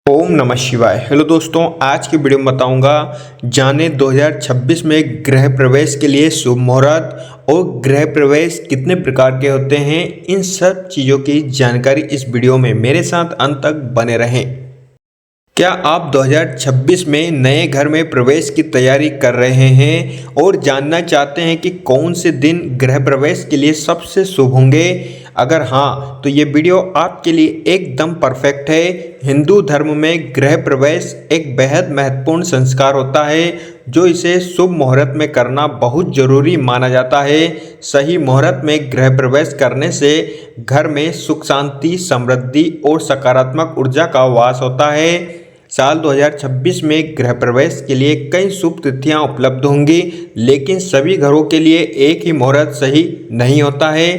ओम नमः शिवाय। हेलो दोस्तों, आज की वीडियो में बताऊंगा जाने 2026 में गृह प्रवेश के लिए शुभ मुहूर्त और गृह प्रवेश कितने प्रकार के होते हैं। इन सब चीज़ों की जानकारी इस वीडियो में मेरे साथ अंत तक बने रहें। क्या आप 2026 में नए घर में प्रवेश की तैयारी कर रहे हैं और जानना चाहते हैं कि कौन से दिन गृह प्रवेश के लिए सबसे शुभ होंगे? अगर हाँ, तो ये वीडियो आपके लिए एकदम परफेक्ट है। हिंदू धर्म में गृह प्रवेश एक बेहद महत्वपूर्ण संस्कार होता है, जो इसे शुभ मुहूर्त में करना बहुत जरूरी माना जाता है। सही मुहूर्त में गृह प्रवेश करने से घर में सुख शांति, समृद्धि और सकारात्मक ऊर्जा का वास होता है। साल 2026 में गृह प्रवेश के लिए कई शुभ तिथियां उपलब्ध होंगी, लेकिन सभी घरों के लिए एक ही मुहूर्त सही नहीं होता है।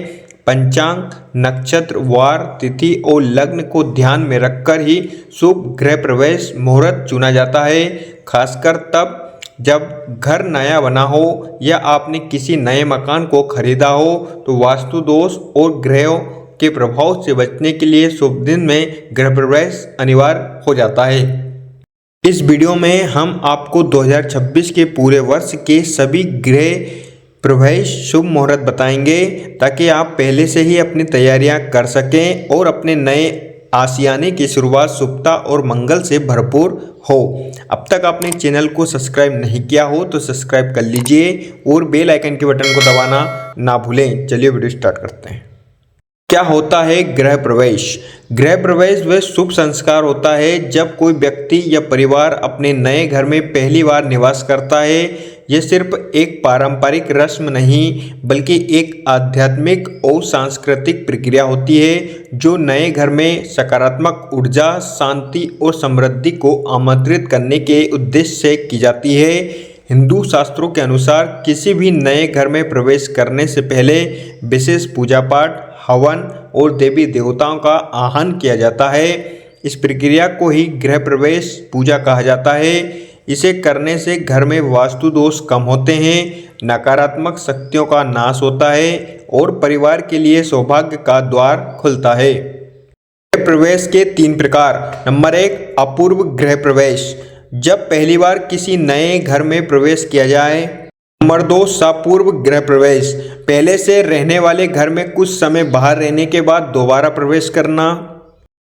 पंचांग, नक्षत्र, वार, तिथि और लग्न को ध्यान में रखकर ही शुभ गृह प्रवेश मुहूर्त चुना जाता है। खासकर तब जब घर नया बना हो या आपने किसी नए मकान को खरीदा हो, तो वास्तु दोष और ग्रहों के प्रभाव से बचने के लिए शुभ दिन में गृह प्रवेश अनिवार्य हो जाता है। इस वीडियो में हम आपको 2026 के पूरे वर्ष के सभी गृह प्रवेश शुभ मुहूर्त बताएंगे, ताकि आप पहले से ही अपनी तैयारियां कर सकें और अपने नए आशियाने की शुरुआत शुभता और मंगल से भरपूर हो। अब तक आपने चैनल को सब्सक्राइब नहीं किया हो तो सब्सक्राइब कर लीजिए और बेल आइकन के बटन को दबाना ना भूलें। चलिए वीडियो स्टार्ट करते हैं। क्या होता है गृह प्रवेश? गृह प्रवेश वह शुभ संस्कार होता है जब कोई व्यक्ति या परिवार अपने नए घर में पहली बार निवास करता है। यह सिर्फ एक पारंपरिक रस्म नहीं, बल्कि एक आध्यात्मिक और सांस्कृतिक प्रक्रिया होती है, जो नए घर में सकारात्मक ऊर्जा, शांति और समृद्धि को आमंत्रित करने के उद्देश्य से की जाती है। हिंदू शास्त्रों के अनुसार किसी भी नए घर में प्रवेश करने से पहले विशेष पूजा पाठ, हवन और देवी देवताओं का आह्वान किया जाता है। इस प्रक्रिया को ही गृह प्रवेश पूजा कहा जाता है। इसे करने से घर में वास्तु दोष कम होते हैं, नकारात्मक शक्तियों का नाश होता है और परिवार के लिए सौभाग्य का द्वार खुलता है। गृह प्रवेश के 3 प्रकार। नंबर 1, अपूर्व गृह प्रवेश, जब पहली बार किसी नए घर में प्रवेश किया जाए। नंबर 2, सपूर्व गृह प्रवेश, पहले से रहने वाले घर में कुछ समय बाहर रहने के बाद दोबारा प्रवेश करना।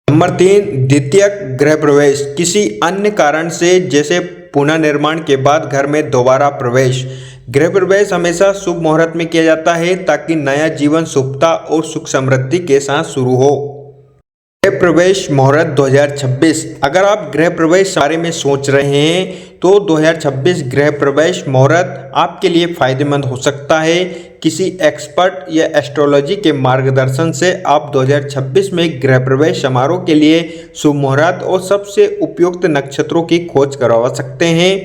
नंबर 3, द्वितीयक गृह प्रवेश, किसी अन्य कारण से जैसे पुनर्निर्माण के बाद घर में दोबारा प्रवेश। गृह प्रवेश हमेशा शुभ मुहूर्त में किया जाता है, ताकि नया जीवन शुभता और सुख समृद्धि के साथ शुरू हो। गृह प्रवेश मुहूर्त 2026। अगर आप गृह प्रवेश के बारे में सोच रहे हैं तो 2026 गृह प्रवेश मुहूर्त आपके लिए फायदेमंद हो सकता है। किसी एक्सपर्ट या एस्ट्रोलॉजी के मार्गदर्शन से आप 2026 में गृह प्रवेश समारोह के लिए शुभ मुहूर्त और सबसे उपयुक्त नक्षत्रों की खोज करवा सकते हैं।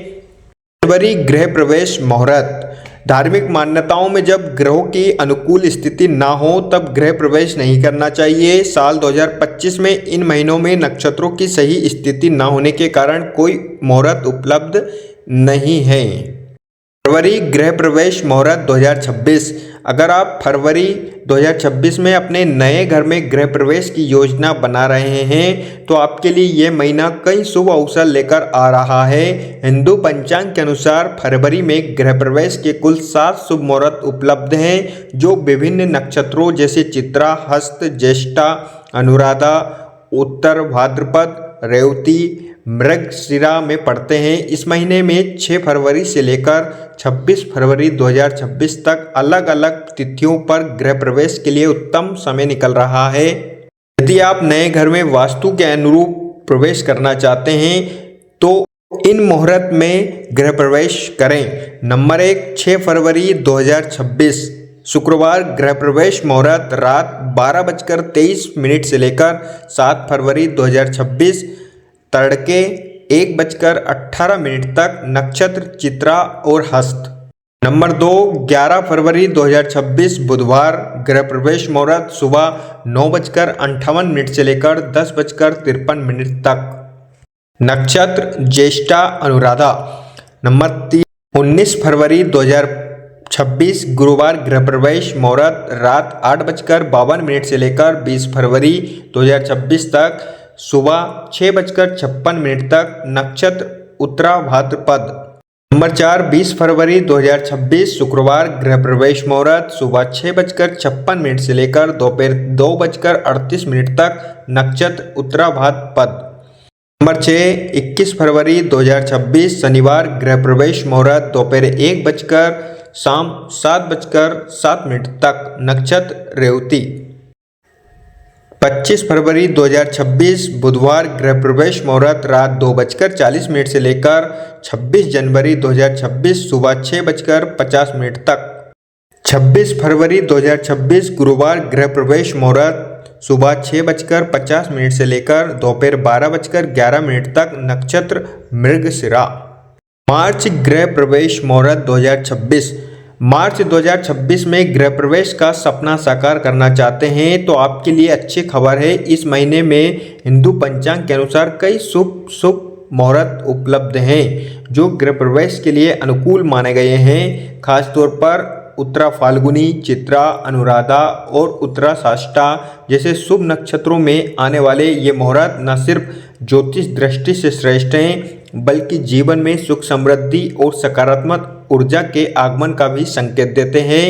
फरवरी गृह प्रवेश मुहूर्त, धार्मिक मान्यताओं में जब ग्रहों की अनुकूल स्थिति ना हो तब गृह प्रवेश नहीं करना चाहिए। साल 2025 में इन महीनों में नक्षत्रों की सही स्थिति ना होने के कारण कोई मुहूर्त उपलब्ध नहीं है। फरवरी गृह प्रवेश मुहूर्त 2026। अगर आप फरवरी 2026 में अपने नए घर में गृह प्रवेश की योजना बना रहे हैं तो आपके लिए यह महीना कई शुभ अवसर लेकर आ रहा है। हिंदू पंचांग के अनुसार फरवरी में गृह प्रवेश के कुल 7 शुभ मुहूर्त उपलब्ध हैं, जो विभिन्न नक्षत्रों जैसे चित्रा, हस्त, ज्येष्ठा, अनुराधा, उत्तर भाद्रपद, रेवती, मृगशिरा में पड़ते हैं। इस महीने में 6 फरवरी से लेकर 26 फरवरी 2026 तक अलग अलग तिथियों पर गृह प्रवेश के लिए उत्तम समय निकल रहा है। यदि आप नए घर में वास्तु के अनुरूप प्रवेश करना चाहते हैं तो इन मुहूर्त में गृह प्रवेश करें। नंबर 1, 6 फरवरी 2026 शुक्रवार गृह प्रवेश मुहूर्त रात 12:23 से लेकर 7 फरवरी 2026 तड़के 1:18 तक, नक्षत्र चित्रा और हस्त। नंबर 2, 11 फरवरी 2026 बुधवार गृह प्रवेश मुहूर्त सुबह 9:58 से लेकर 10:53 तक, नक्षत्र ज्येष्ठा, अनुराधा। नंबर 3, 19 फरवरी 2026 गुरुवार गृह प्रवेश मुहूर्त रात 8:52 से लेकर 20 फरवरी 2026 तक, सुबह 6:56 तक नक्षत्र उत्तरा भाद्रपद। नंबर 4 20 फरवरी 2026 शुक्रवार गृह प्रवेश मुहूर्त सुबह 6:56 से लेकर दोपहर 2:38 तक नक्षत्र उत्तरा भाद्रपद। नंबर 6 21 फरवरी 2026 शनिवार गृह प्रवेश मुहूर्त दोपहर 1 बजकर शाम 7:07 तक नक्षत्र रेवती। 25 फरवरी 2026 बुधवार गृह प्रवेश मुहूर्त रात 2:40 से लेकर 26 जनवरी 2026 सुबह 6:50 तक। 26 फरवरी 2026 गुरुवार गृह प्रवेश मुहूर्त सुबह 6:50 से लेकर दोपहर 12:11 तक नक्षत्र मृगशिरा। मार्च गृह प्रवेश मुहूर्त 2026। मार्च 2026 में गृह प्रवेश का सपना साकार करना चाहते हैं तो आपके लिए अच्छी खबर है। इस महीने में हिंदू पंचांग के अनुसार कई शुभ मुहूर्त उपलब्ध हैं जो गृह प्रवेश के लिए अनुकूल माने गए हैं। खासतौर पर उत्तरा फाल्गुनी, चित्रा, अनुराधा और उत्तरा साष्टा जैसे शुभ नक्षत्रों में आने वाले ये मुहूर्त न सिर्फ ज्योतिष दृष्टि से श्रेष्ठ हैं बल्कि जीवन में सुख समृद्धि और सकारात्मक ऊर्जा के आगमन का भी संकेत देते हैं।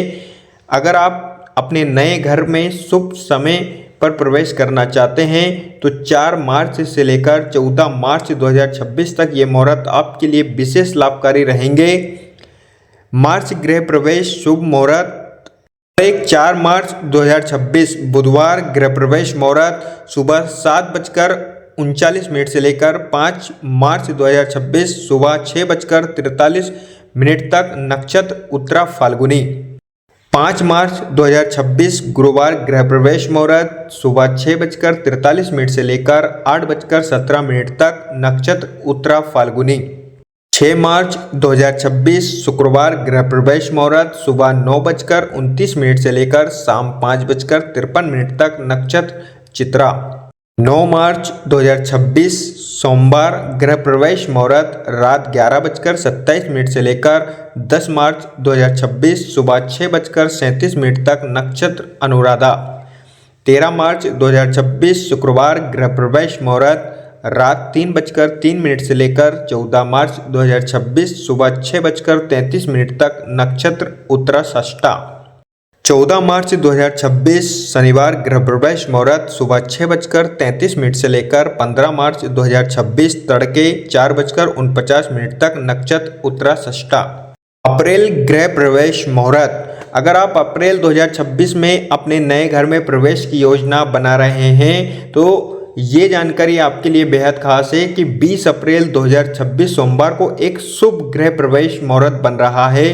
अगर आप अपने नए घर में शुभ समय पर प्रवेश करना चाहते हैं तो 4 मार्च से लेकर 14 मार्च 2026 तक ये मुहूर्त आपके लिए विशेष लाभकारी रहेंगे। मार्च गृह प्रवेश शुभ मुहूर्त 4 मार्च 2026 बुधवार गृह प्रवेश मुहूर्त सुबह 7:39 से लेकर 5 मार्च 2026 सुबह 6:43 तक नक्षत्र उत्तरा फाल्गुनी। 5 मार्च 2026 गुरुवार गृह प्रवेश मुहूर्त सुबह 6:43 से लेकर 8:17 तक नक्षत्र उत्तरा फाल्गुनी। 6 मार्च 2026 शुक्रवार गृह प्रवेश मुहूर्त सुबह 9:29 से लेकर शाम 5:53 तक नक्षत्र चित्रा। 9 मार्च 2026 सोमवार गृह प्रवेश मुहूर्त रात 11:27 से लेकर 10 मार्च 2026 सुबह 6:37 तक नक्षत्र अनुराधा। 13 मार्च 2026 शुक्रवार गृह प्रवेश मुहूर्त रात 3:03 से लेकर 14 मार्च 2026 सुबह 6:33 तक नक्षत्र उत्तरा षष्ठा। 14 मार्च 2026 शनिवार गृह प्रवेश मुहूर्त सुबह 6:33 से लेकर 15 मार्च 2026 तड़के 4:49 तक नक्षत्र उत्तरा षष्ठा। अप्रैल गृह प्रवेश मुहूर्त। अगर आप अप्रैल 2026 में अपने नए घर में प्रवेश की योजना बना रहे हैं तो ये जानकारी आपके लिए बेहद खास है कि 20 अप्रैल 2026 सोमवार को एक शुभ गृह प्रवेश मुहूर्त बन रहा है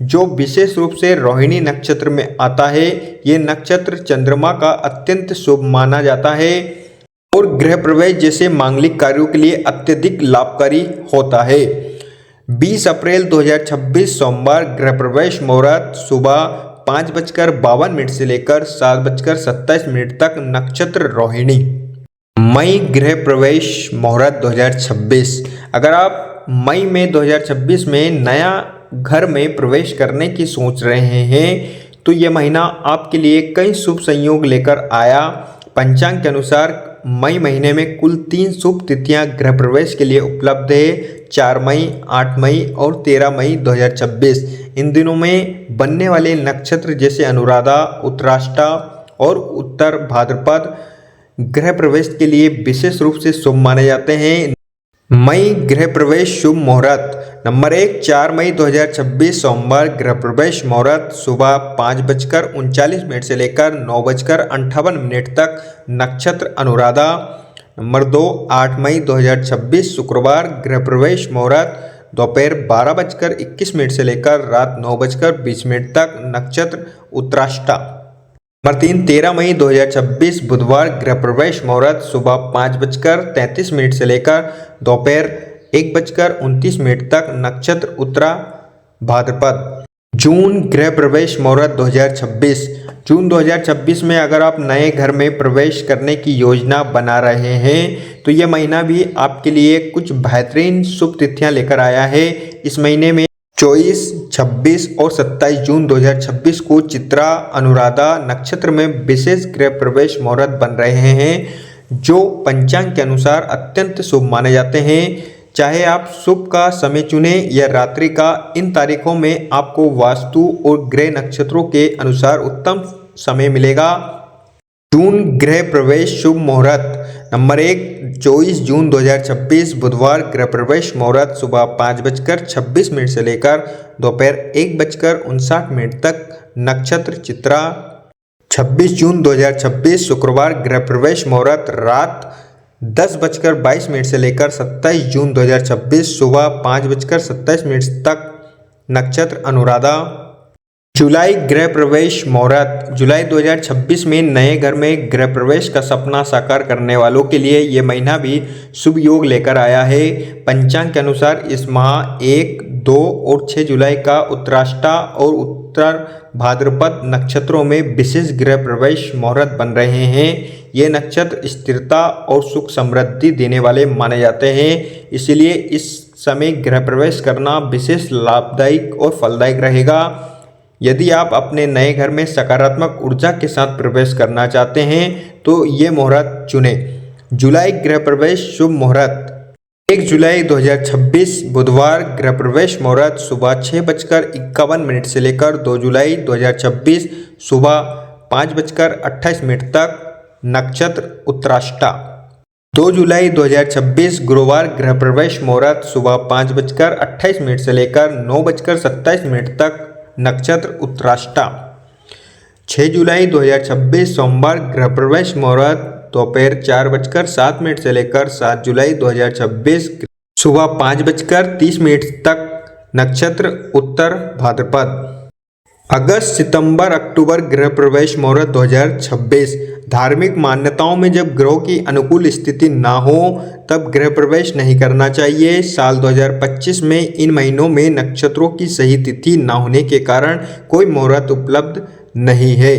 जो विशेष रूप से रोहिणी नक्षत्र में आता है। ये नक्षत्र चंद्रमा का अत्यंत शुभ माना जाता है और गृह प्रवेश जैसे मांगलिक कार्यों के लिए अत्यधिक लाभकारी होता है। 20 अप्रैल 2026 सोमवार गृह प्रवेश मुहूर्त सुबह 5:52 से लेकर 7:27 तक नक्षत्र रोहिणी। मई गृह प्रवेश मुहूर्त 2026। अगर आप मई में 2026 में नया घर में प्रवेश करने की सोच रहे हैं तो ये महीना आपके लिए कई शुभ संयोग लेकर आया। पंचांग के अनुसार मई महीने में कुल 3 शुभ तिथियां गृह प्रवेश के लिए उपलब्ध है। 4 मई, 8 मई और 13 मई 2026। इन दिनों में बनने वाले नक्षत्र जैसे अनुराधा, उत्तराष्टा और उत्तर भाद्रपद गृह प्रवेश के लिए विशेष रूप से शुभ माने जाते हैं। मई गृह प्रवेश शुभ मुहूर्त। नंबर 1 4 मई 2026 सोमवार गृह प्रवेश मुहूर्त सुबह 5:39 से लेकर 9:58 तक नक्षत्र अनुराधा। नंबर 2 8 मई 2026 शुक्रवार गृह प्रवेश मुहूर्त दोपहर 12:21 से लेकर रात 9:20 तक नक्षत्र उत्तराष्टा। नंबर 3 13 मई 2026 बुधवार गृह प्रवेश मुहूर्त सुबह 5:33 से लेकर दोपहर 1:29 तक नक्षत्र उत्तरा भाद्रपद। जून गृह प्रवेश मुहूर्त 2026। जून 2026 में अगर आप नए घर में प्रवेश करने की योजना बना रहे हैं तो यह महीना भी आपके लिए कुछ बेहतरीन शुभ तिथियां लेकर आया है। इस महीने में 24, 26 और 27 जून 2026 को चित्रा अनुराधा नक्षत्र में विशेष गृह प्रवेश मुहूर्त बन रहे हैं जो पंचांग के अनुसार अत्यंत शुभ माने जाते हैं। चाहे आप शुभ का समय चुने या रात्रि का, इन तारीखों में आपको वास्तु और ग्रह नक्षत्रों के अनुसार उत्तम समय मिलेगा। जून ग्रह प्रवेश शुभ मुहूर्त नंबर 1, 24 जून 2026 बुधवार ग्रह प्रवेश मुहूर्त सुबह 5:26 से लेकर दोपहर 1:59 तक। नक्षत्र चित्रा। 26 जून 2026 शुक्रवार गृह प्रवेश मुहूर्त रात 10:22 से लेकर 27 जून 2026 सुबह 5:27 तक। नक्षत्र अनुराधा। जुलाई गृह प्रवेश मुहूर्त। जुलाई 2026 में नए घर में गृह प्रवेश का सपना साकार करने वालों के लिए ये महीना भी शुभ योग लेकर आया है। पंचांग के अनुसार इस माह 1, 2 और 6 जुलाई का उत्तराष्टा और उत्तर भाद्रपद नक्षत्रों में विशेष गृह प्रवेश मुहूर्त बन रहे हैं। ये नक्षत्र स्थिरता और सुख समृद्धि देने वाले माने जाते हैं, इसलिए इस समय गृह प्रवेश करना विशेष लाभदायक और फलदायक रहेगा। यदि आप अपने नए घर में सकारात्मक ऊर्जा के साथ प्रवेश करना चाहते हैं तो ये मुहूर्त चुनें। जुलाई गृह प्रवेश शुभ मुहूर्त। 1 जुलाई 2026 बुधवार गृह प्रवेश मुहूर्त सुबह 6:51 से लेकर 2 जुलाई 2026 सुबह 5:28 तक। नक्षत्र उत्तराष्टा। 2 जुलाई 2026 गुरुवार गृह प्रवेश मुहूर्त सुबह 5:28 से लेकर 9:27 तक। नक्षत्र उत्तराष्टा। 6 जुलाई 2026 सोमवार गृह प्रवेश मुहूर्त दोपहर 4:07 से लेकर 7 जुलाई 2026 सुबह 5:30 तक। नक्षत्र उत्तर भाद्रपद। अगस्त सितंबर अक्टूबर गृह प्रवेश मुहूर्त 2026। धार्मिक मान्यताओं में जब ग्रहों की अनुकूल स्थिति ना हो तब गृह प्रवेश नहीं करना चाहिए। साल 2025 में इन महीनों में नक्षत्रों की सही तिथि ना होने के कारण कोई मुहूर्त उपलब्ध नहीं है।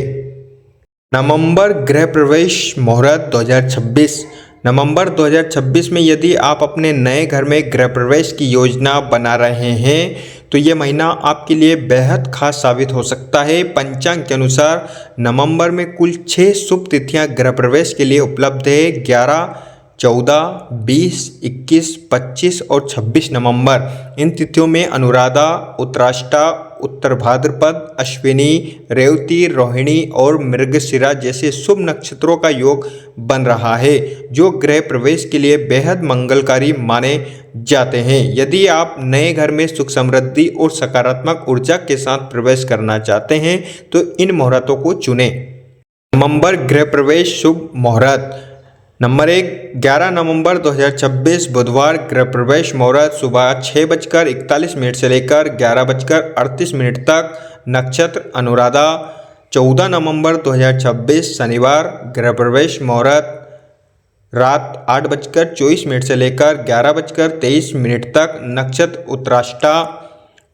नवंबर गृह प्रवेश मुहूर्त 2026। नवंबर 2026 में यदि आप अपने नए घर में गृह प्रवेश की योजना बना रहे हैं तो ये महीना आपके लिए बेहद खास साबित हो सकता है। पंचांग के अनुसार नवंबर में कुल 6 शुभ तिथियां गृह प्रवेश के लिए उपलब्ध है। 11, 14, 20, 21, 25 और 26 नवंबर। इन तिथियों में अनुराधा, उत्तराष्टा, उत्तर भाद्रपद, अश्विनी, रेवती, रोहिणी और मृगशिरा जैसे शुभ नक्षत्रों का योग बन रहा है, जो गृह प्रवेश के लिए बेहद मंगलकारी माने जाते हैं। यदि आप नए घर में सुख समृद्धि और सकारात्मक ऊर्जा के साथ प्रवेश करना चाहते हैं तो इन मुहूर्तों को चुनें। नवंबर गृह प्रवेश शुभ मुहूर्त। नंबर 1, 11 नवंबर 2026 बुधवार गृह प्रवेश मुहूर्त सुबह 6:41 से लेकर 11:38 तक। नक्षत्र अनुराधा। 14 नवंबर 2026 शनिवार गृह प्रवेश मुहूर्त रात 8:24 से लेकर 11:23 तक। नक्षत्र उत्तराष्टा।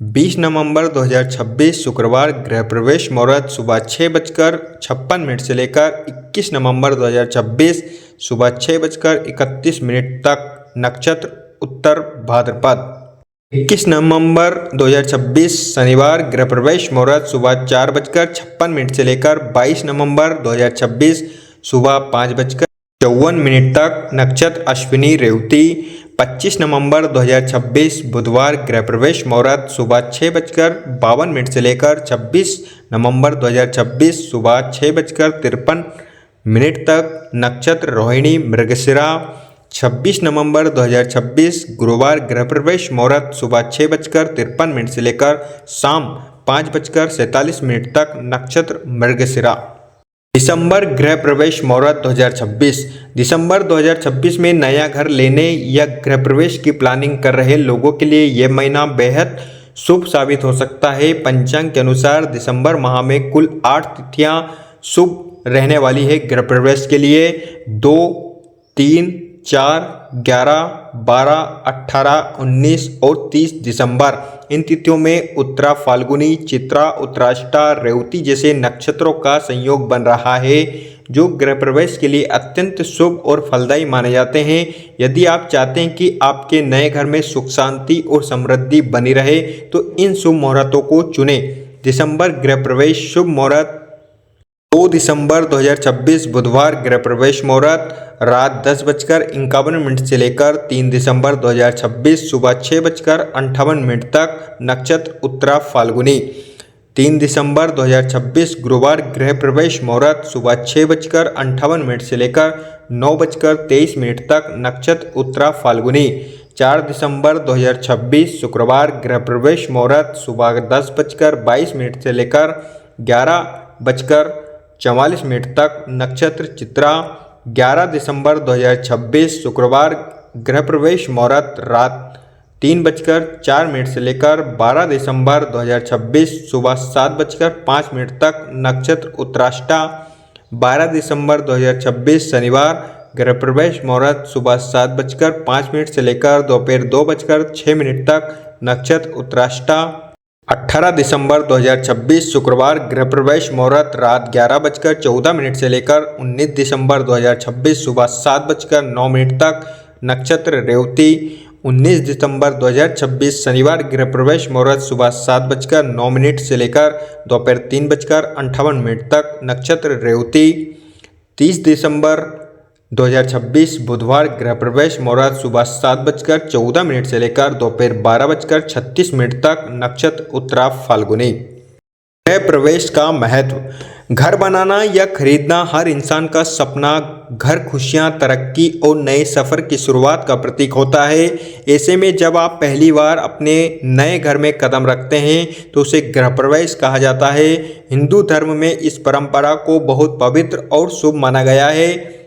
20 नवंबर 2026 शुक्रवार गृह प्रवेश मुहूर्त सुबह 6:56 से लेकर 21 नवंबर 2026 सुबह 6:31 तक। नक्षत्र उत्तर भाद्रपद। 21 नवंबर 2026 शनिवार गृह प्रवेश मुहूर्त सुबह 4:56 से लेकर 22 नवंबर 2026 सुबह 5:54 तक। नक्षत्र अश्विनी रेवती। 25 नवंबर 2026 बुधवार गृह प्रवेश मुहूर्त सुबह 6:52 से लेकर 26 नवंबर 2026 सुबह 6:53 तक। नक्षत्र रोहिणी मृगशिरा। 26 नवंबर 2026 गुरुवार गृह प्रवेश मुहूर्त सुबह 6:53 से लेकर शाम 5:47 तक। नक्षत्र मृगशिरा। दिसंबर गृह प्रवेश मुहूर्त 2026। दिसंबर 2026 में नया घर लेने या गृह प्रवेश की प्लानिंग कर रहे लोगों के लिए यह महीना बेहद शुभ साबित हो सकता है। पंचांग के अनुसार दिसंबर माह में कुल 8 तिथियां शुभ रहने वाली है गृह प्रवेश के लिए। 2, 3, 4, 11, 12, 18, 19 और 30 दिसंबर। इन तिथियों में उत्तरा फाल्गुनी, चित्रा, उत्तराष्टा, रेवती जैसे नक्षत्रों का संयोग बन रहा है, जो गृह प्रवेश के लिए अत्यंत शुभ और फलदायी माने जाते हैं। यदि आप चाहते हैं कि आपके नए घर में सुख शांति और समृद्धि बनी रहे तो इन शुभ मुहूर्तों को चुनें। दिसंबर गृह प्रवेश शुभ मुहूर्त 2 दिसंबर 2026 बुधवार गृह प्रवेश मुहूर्त रात 10:51 से लेकर 3 दिसंबर 2026 सुबह 6:58 तक। नक्षत्र उत्तरा फाल्गुनी। 3 दिसंबर 2026 गुरुवार गृह प्रवेश मुहूर्त सुबह 6:58 से लेकर 9:23 तक। नक्षत्र उत्तरा फाल्गुनी। 4 दिसंबर 2026 शुक्रवार गृह प्रवेश मुहूर्त सुबह 10:22 से लेकर 11:44 तक। नक्षत्र चित्रा। 11 दिसंबर 2026 शुक्रवार गृह प्रवेश मुहूर्त रात 3:04 से लेकर 12 दिसंबर 2026 सुबह 7:05 तक। नक्षत्र उत्तराष्टा। 12 दिसंबर 2026 शनिवार गृह प्रवेश मुहूर्त सुबह 7:05 से लेकर दोपहर 2:06 तक। नक्षत्र उत्तराष्टा। 18 दिसंबर 2026 शुक्रवार गृह प्रवेश मुहूर्त रात 11:14 से लेकर 19 दिसंबर 2026 सुबह 7:09 तक। नक्षत्र रेवती। 19 दिसंबर 2026 शनिवार गृह प्रवेश मुहूर्त सुबह 7:09 से लेकर दोपहर 3:58 तक। नक्षत्र रेवती। 30 दिसंबर 2026 बुधवार गृह प्रवेश मुहूर्त सुबह 7:14 से लेकर दोपहर 12:36 तक। नक्षत्र उत्तरा फाल्गुनी। गृह प्रवेश का महत्व। घर बनाना या खरीदना हर इंसान का सपना। घर खुशियां, तरक्की और नए सफ़र की शुरुआत का प्रतीक होता है। ऐसे में जब आप पहली बार अपने नए घर में कदम रखते हैं तो उसे गृह प्रवेश कहा जाता है। हिंदू धर्म में इस परंपरा को बहुत पवित्र और शुभ माना गया है।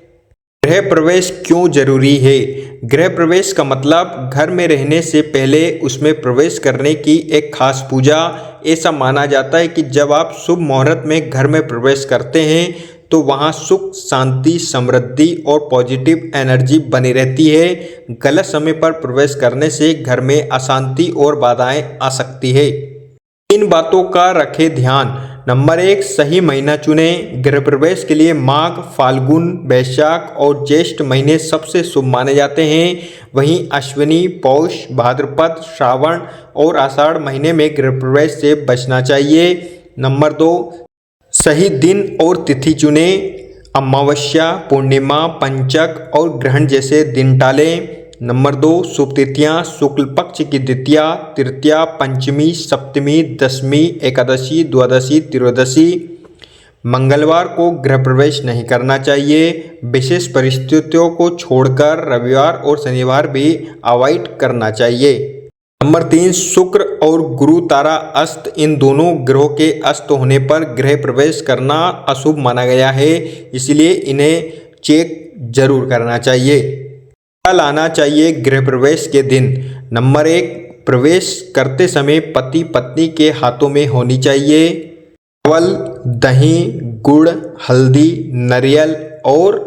गृह प्रवेश क्यों जरूरी है? गृह प्रवेश का मतलब घर में रहने से पहले उसमें प्रवेश करने की एक खास पूजा। ऐसा माना जाता है कि जब आप शुभ मुहूर्त में घर में प्रवेश करते हैं तो वहां सुख, शांति, समृद्धि और पॉजिटिव एनर्जी बनी रहती है। गलत समय पर प्रवेश करने से घर में अशांति और बाधाएं आ सकती है। इन बातों का रखें ध्यान। नंबर 1, सही महीना चुनें। गृह प्रवेश के लिए माघ, फाल्गुन, वैशाख और ज्येष्ठ महीने सबसे शुभ माने जाते हैं। वहीं अश्विनी, पौष, भाद्रपद, श्रावण और आषाढ़ महीने में गृह प्रवेश से बचना चाहिए। नंबर 2, सही दिन और तिथि चुनें। अमावस्या, पूर्णिमा, पंचक और ग्रहण जैसे दिन टालें। नंबर 2, शुभ तिथियां। शुक्ल पक्ष की द्वितीया, तृतीया, पंचमी, सप्तमी, दशमी, एकादशी, द्वादशी, त्रयोदशी। मंगलवार को गृह प्रवेश नहीं करना चाहिए। विशेष परिस्थितियों को छोड़कर रविवार और शनिवार भी अवॉइड करना चाहिए। नंबर 3, शुक्र और गुरु तारा अस्त। इन दोनों ग्रहों के अस्त होने पर गृह प्रवेश करना अशुभ माना गया है, इसलिए इन्हें चेक जरूर करना चाहिए। क्या लाना चाहिए गृह प्रवेश के दिन? नंबर 1, प्रवेश करते समय पति पत्नी के हाथों में होनी चाहिए चावल, दही, गुड़, हल्दी, नारियल और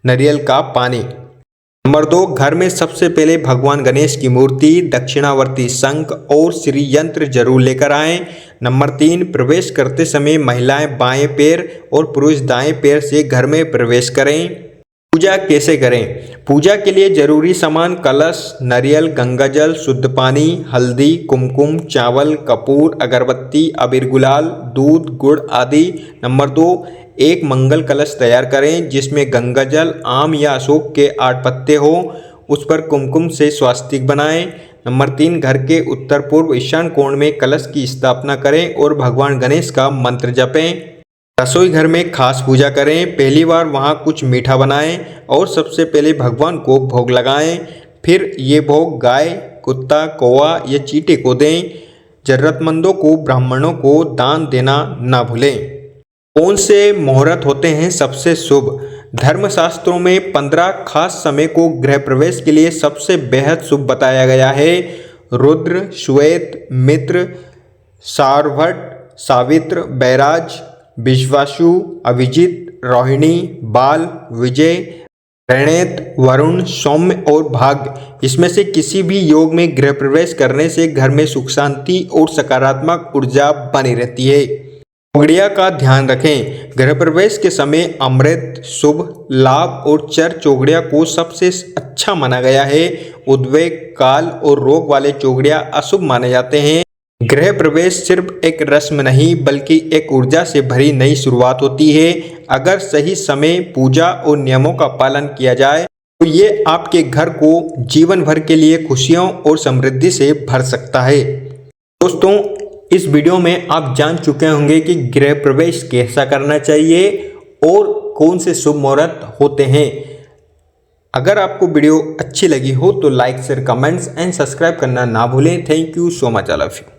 नारियल का पानी। नंबर 2, घर में सबसे पहले भगवान गणेश की मूर्ति, दक्षिणावर्ती शंख और श्री यंत्र जरूर लेकर आएं। नंबर 3, प्रवेश करते समय महिलाएं बाएं पैर और पुरुष दाएं पैर से घर में प्रवेश करें। पूजा कैसे करें? पूजा के लिए जरूरी सामान: कलश, नारियल, गंगाजल, शुद्ध पानी, हल्दी, कुमकुम, चावल, कपूर, अगरबत्ती, अबीर गुलाल, दूध, गुड़ आदि। नंबर 2, एक मंगल कलश तैयार करें जिसमें गंगाजल, आम या अशोक के 8 पत्ते हो। उस पर कुमकुम से स्वास्तिक बनाएं। नंबर 3, घर के उत्तर पूर्व ईशान कोण में कलश की स्थापना करें और भगवान गणेश का मंत्र जपें। रसोई घर में खास पूजा करें। पहली बार वहां कुछ मीठा बनाएं और सबसे पहले भगवान को भोग लगाएं। फिर ये भोग गाय, कुत्ता, कौवा या चींटी को दें। जरूरतमंदों को, ब्राह्मणों को दान देना ना भूलें। कौन से मुहूर्त होते हैं सबसे शुभ? धर्मशास्त्रों में 15 खास समय को गृह प्रवेश के लिए सबसे बेहद शुभ बताया गया है। रुद्र, श्वेत, मित्र, सारभट, सावित्र, बैराज, विश्वासु, अभिजीत, रोहिणी, बाल, विजय, रणेत, वरुण, सौम्य और भाग्य। इसमें से किसी भी योग में गृह प्रवेश करने से घर में सुख, शांति और सकारात्मक ऊर्जा बनी रहती है। चौगड़िया का ध्यान रखें। गृह प्रवेश के समय अमृत, शुभ, लाभ और चर चौगड़िया को सबसे अच्छा माना गया है। उद्वेग, काल और रोग वाले चौगड़िया अशुभ माने जाते हैं। गृह प्रवेश सिर्फ एक रस्म नहीं बल्कि एक ऊर्जा से भरी नई शुरुआत होती है। अगर सही समय, पूजा और नियमों का पालन किया जाए तो ये आपके घर को जीवन भर के लिए खुशियों और समृद्धि से भर सकता है। दोस्तों, इस वीडियो में आप जान चुके होंगे कि गृह प्रवेश कैसा करना चाहिए और कौन से शुभ मुहूर्त होते हैं। अगर आपको वीडियो अच्छी लगी हो तो like, share, comments and subscribe करना ना भूलें। Thank you so much all of you.